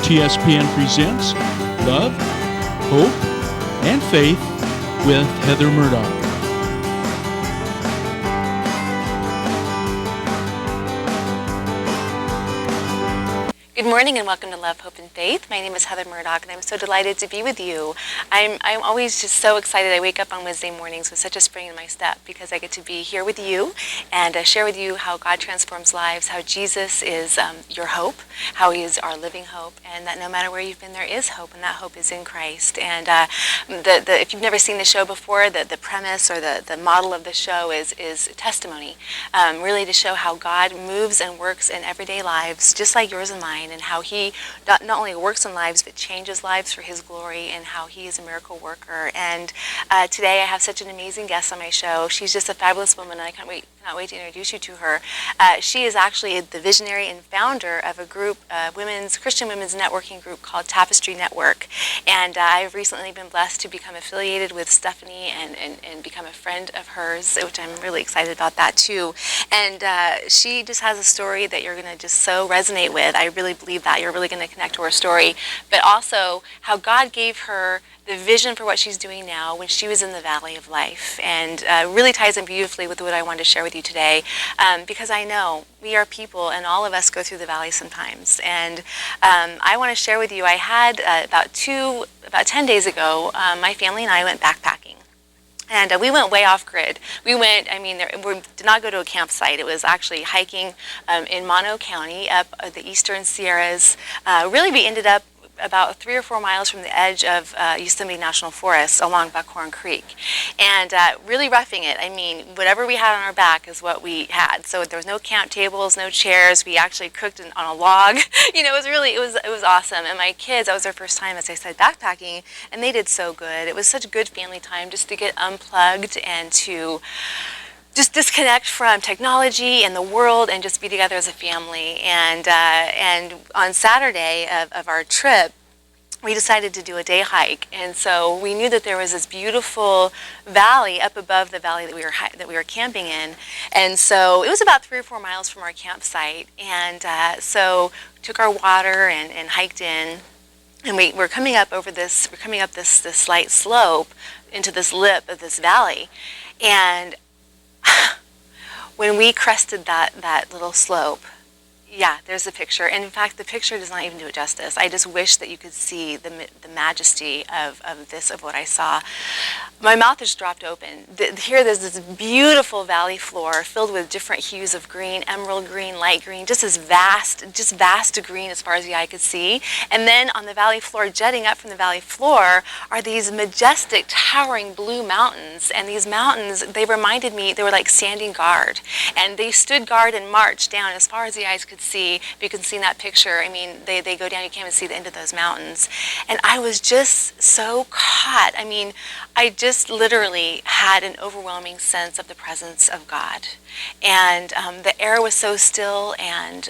TSPN presents Love, Hope, and Faith with Heather Murdoch. Good morning and welcome to Love, Hope, and Faith. My name is Heather Murdoch and I'm so delighted to be with you. I'm always just so excited. I wake up on Wednesday mornings with such a spring in my step because I get to be here with you and share with you how God transforms lives, how Jesus is your hope, how he is our living hope, and that no matter where you've been, there is hope, and that hope is in Christ. And if you've never seen the show before, the premise or the model of the show is testimony, really to show how God moves and works in everyday lives, just like yours and mine, and how he not only works in lives but changes lives for his glory, and how he is a miracle worker. And today I have such an amazing guest on my show. She's just a fabulous woman, and I cannot wait to introduce you to her. She is actually the visionary and founder of a group, Christian women's networking group called Tapestry Network. And I've recently been blessed to become affiliated with Stephanie and become a friend of hers, which I'm really excited about that too. And she just has a story that you're going to just so resonate with. I really believe that you're really going to connect to her story, but also how God gave her the vision for what she's doing now when she was in the valley of life, and really ties in beautifully with what I wanted to share with you today, because I know we are people and all of us go through the valley sometimes. And I want to share with you, I had about 10 days ago, my family and I went backpacking. And we went way off grid. We did not go to a campsite. It was actually hiking in Mono County up the eastern Sierras. Really, we ended up about 3 or 4 miles from the edge of Yosemite National Forest along Buckhorn Creek. And really roughing it. I mean, whatever we had on our back is what we had. So there was no camp tables, no chairs. We actually cooked on a log. It was awesome. And my kids, that was their first time, as I said, backpacking, and they did so good. It was such a good family time just to get unplugged and to just disconnect from technology and the world and just be together as a family. And on Saturday of our trip, we decided to do a day hike, and so we knew that there was this beautiful valley up above the valley that we were camping in, and so it was about 3 or 4 miles from our campsite, and so took our water and hiked in, and we're coming up this slight slope into this lip of this valley, and when we crested that little slope, yeah, there's the picture. And in fact, the picture does not even do it justice. I just wish that you could see the majesty of what I saw. My mouth just dropped open. Here there's this beautiful valley floor filled with different hues of green, emerald green, light green, just vast green as far as the eye could see. And then on the valley floor, jutting up from the valley floor, are these majestic, towering blue mountains. And these mountains, they reminded me, they were like standing guard. And they stood guard and marched down as far as the eyes could see. If you can see in that picture, I mean, they go down, you can't even see the end of those mountains. And I was just so caught. I mean, I just literally had an overwhelming sense of the presence of God. And the air was so still, and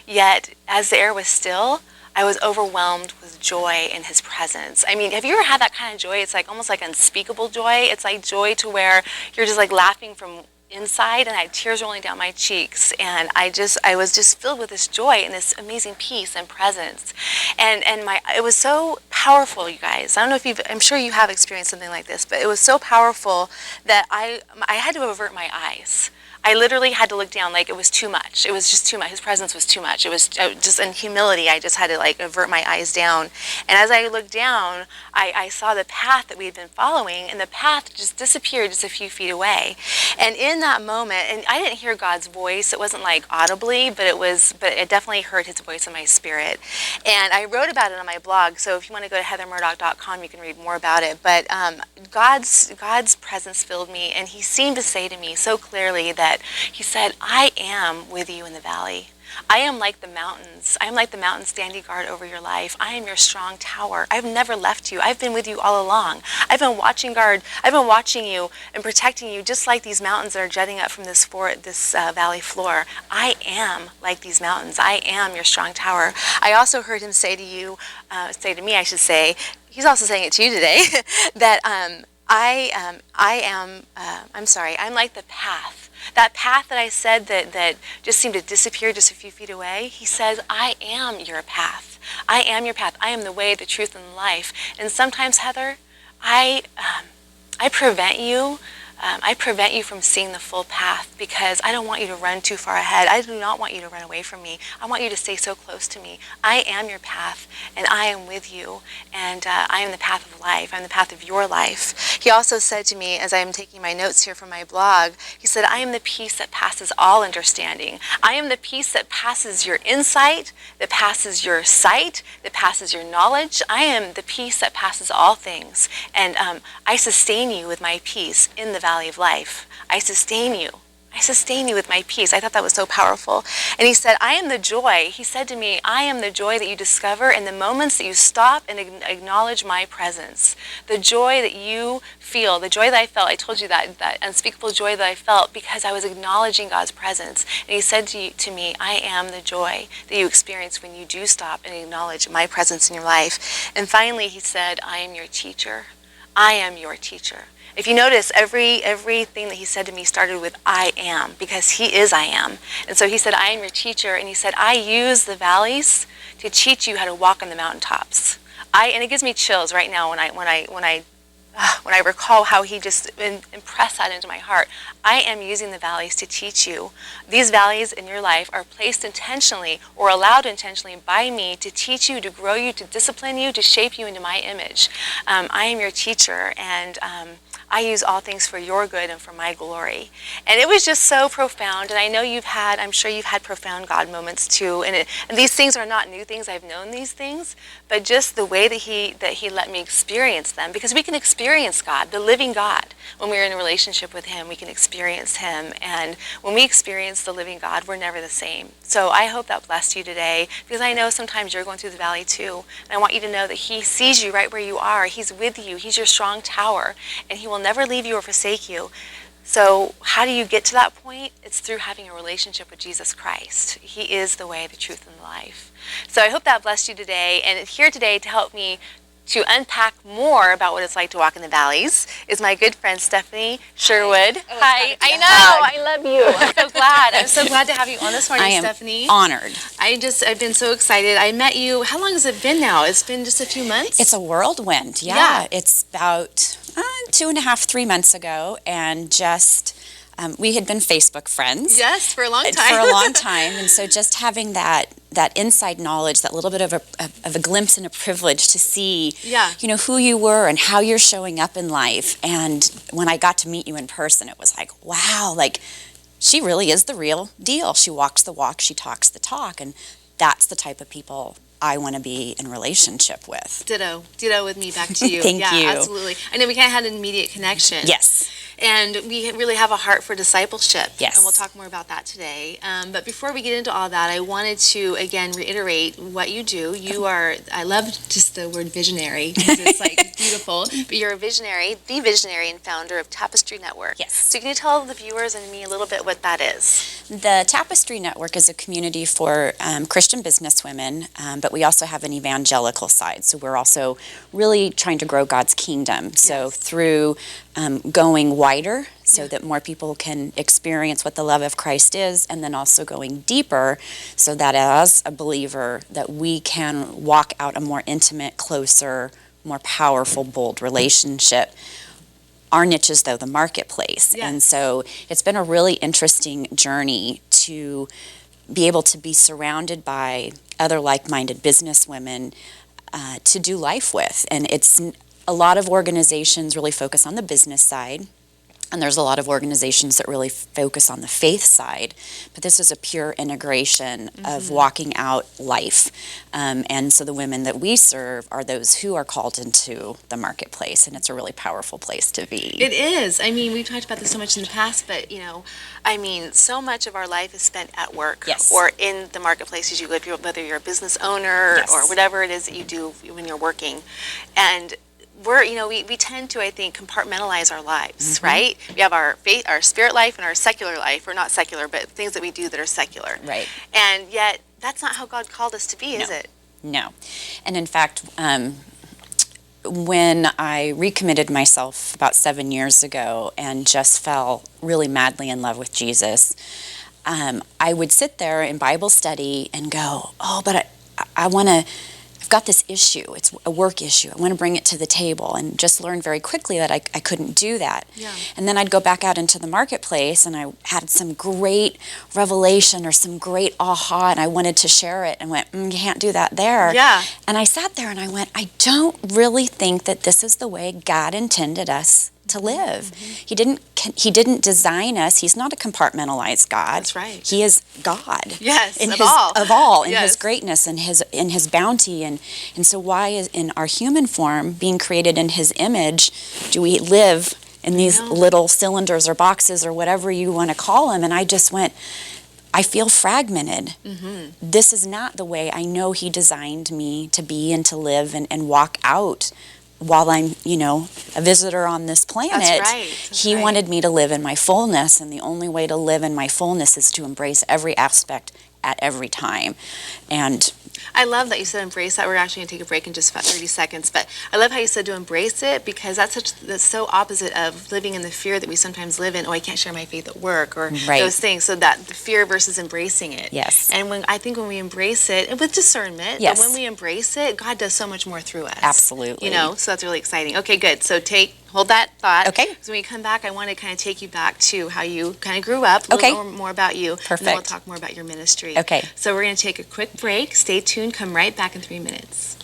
yet as the air was still, I was overwhelmed with joy in his presence. I mean, have you ever had that kind of joy? It's like almost like unspeakable joy. It's like joy to where you're just like laughing from inside, and I had tears rolling down my cheeks, and I was just filled with this joy and this amazing peace and presence, and it was so powerful, you guys. I don't know if I'm sure you have experienced something like this, but it was so powerful that I had to avert my eyes. I literally had to look down, like it was too much. It was just too much. His presence was too much. It was just in humility. I just had to like avert my eyes down. And as I looked down, I saw the path that we had been following, and the path just disappeared just a few feet away. And in that moment, and I didn't hear God's voice. It wasn't like audibly, but it definitely heard his voice in my spirit. And I wrote about it on my blog. So if you want to go to heathermurdoch.com, you can read more about it. But God's presence filled me, and he seemed to say to me so clearly that he said, I am with you in the valley. I am like the mountains. I am like the mountains standing guard over your life. I am your strong tower. I've never left you. I've been with you all along. I've been watching guard. I've been watching you and protecting you, just like these mountains that are jutting up from this valley floor. I am like these mountains. I am your strong tower. I also heard him say to me, I should say, he's also saying it to you today, that I'm like the path. That path that I said that just seemed to disappear just a few feet away, he says, I am your path. I am your path. I am the way, the truth, and the life. And sometimes, Heather, I prevent you. I prevent you from seeing the full path because I don't want you to run too far ahead. I do not want you to run away from me. I want you to stay so close to me. I am your path, and I am with you, and I am the path of life. I'm the path of your life. He also said to me, as I am taking my notes here from my blog, he said, I am the peace that passes all understanding. I am the peace that passes your insight, that passes your sight, that passes your knowledge. I am the peace that passes all things, and I sustain you with my peace in the valley of life. I sustain you. I sustain you with my peace. I thought that was so powerful. And he said, I am the joy. He said to me, I am the joy that you discover in the moments that you stop and acknowledge my presence. The joy that you feel, the joy that I felt, I told you that unspeakable joy that I felt because I was acknowledging God's presence. And he said to me, I am the joy that you experience when you do stop and acknowledge my presence in your life. And finally, he said, I am your teacher. I am your teacher. If you notice, everything that he said to me started with I am, because he is I am. And so he said, I am your teacher, and he said, I use the valleys to teach you how to walk on the mountaintops. And it gives me chills right now when I recall how he just impressed that into my heart. I am using the valleys to teach you. These valleys in your life are placed intentionally or allowed intentionally by me to teach you, to grow you, to discipline you, to shape you into my image. I am your teacher, and I use all things for your good and for my glory. And it was just so profound. And I know I'm sure you've had profound God moments too. And these things are not new things. I've known these things, but just the way that he let me experience them, because we can experience God, the living God. When we're in a relationship with him, we can experience him. And when we experience the living God, we're never the same. So I hope that blessed you today, because I know sometimes you're going through the valley too. And I want you to know that he sees you right where you are. He's with you. He's your strong tower, and he will never leave you or forsake you. So how do you get to that point? It's through having a relationship with Jesus Christ. He is the way, the truth, and the life. So I hope that blessed you today. And here today to help me to unpack more about what it's like to walk in the valleys is my good friend Stephanie Sherwood. Hi. I know. I love you. I'm so glad. I'm so glad to have you on this morning, Stephanie. I am honored. I've been so excited. I met you. How long has it been now? It's been just a few months? It's a whirlwind. Yeah. It's about 2.5, 3 months ago, and just we had been Facebook friends. Yes, for a long time. For a long time, and so just having that inside knowledge, that little bit of a glimpse and a privilege to see, who you were and how you're showing up in life. And when I got to meet you in person, it was like, wow, like she really is the real deal. She walks the walk, she talks the talk, and that's the type of people I want to be in relationship with. Ditto with me back to you. Thank you. Absolutely. I know we kind of had an immediate connection. Yes. And we really have a heart for discipleship. Yes. And we'll talk more about that today. But before we get into all that, I wanted to, again, reiterate what you do. I love just the word visionary, because it's like beautiful. But you're the visionary and founder of Tapestry Network. Yes. So can you tell the viewers and me a little bit what that is? The Tapestry Network is a community for Christian businesswomen, but we also have an evangelical side. So we're also really trying to grow God's kingdom. So through going wider so that more people can experience what the love of Christ is, and then also going deeper so that as a believer that we can walk out a more intimate, closer, more powerful, bold relationship. Our niche is, though, the marketplace. Yeah. And so it's been a really interesting journey to be able to be surrounded by other like-minded businesswomen to do life with. And it's a lot of organizations really focus on the business side, and there's a lot of organizations that really focus on the faith side, but this is a pure integration of walking out life. And so the women that we serve are those who are called into the marketplace, and it's a really powerful place to be. It is. I mean, we've talked about this so much in the past, but, so much of our life is spent at work or in the marketplaces you live, whether you're a business owner or whatever it is that you do when you're working. And we tend to, I think, compartmentalize our lives, right? We have our faith, our spirit life, and our secular life, or not secular, but things that we do that are secular. Right. And yet, that's not how God called us to be, is it? No. And in fact, when I recommitted myself about 7 years ago and just fell really madly in love with Jesus, I would sit there in Bible study and go, but I want to got this issue. It's a work issue. I want to bring it to the table, and just learned very quickly that I couldn't do that. Yeah. And then I'd go back out into the marketplace, and I had some great revelation or some great aha, and I wanted to share it, and went, you can't do that there. Yeah. And I sat there and I went, I don't really think that this is the way God intended us to live. He didn't design us. He's not a compartmentalized God. That's right. He is God. Yes, in of his, all. Of all, in Yes. his greatness and his bounty. And so why is in our human form, being created in his image, do we live in these little cylinders or boxes or whatever you want to call them? And I just went, I feel fragmented. This is not the way I know he designed me to be and to live and walk out while I'm, a visitor on this planet. That's right. He wanted me to live in my fullness, and the only way to live in my fullness is to embrace every aspect at every time. And I love that you said embrace that. We're actually going to take a break in just about 30 seconds, but I love how you said to embrace it, because that's so opposite of living in the fear that we sometimes live in. Oh, I can't share my faith at work, or those things. So that the fear versus embracing it. Yes. And I think when we embrace it, and with discernment, Yes. but when we embrace it, God does so much more through us. Absolutely. So that's really exciting. Okay, good. So hold that thought. Okay. So when we come back, I want to kind of take you back to how you kind of grew up, a little more about you. Perfect. And then we'll talk more about your ministry. Okay. So we're going to take a quick break. Stay tuned. Come right back in 3 minutes.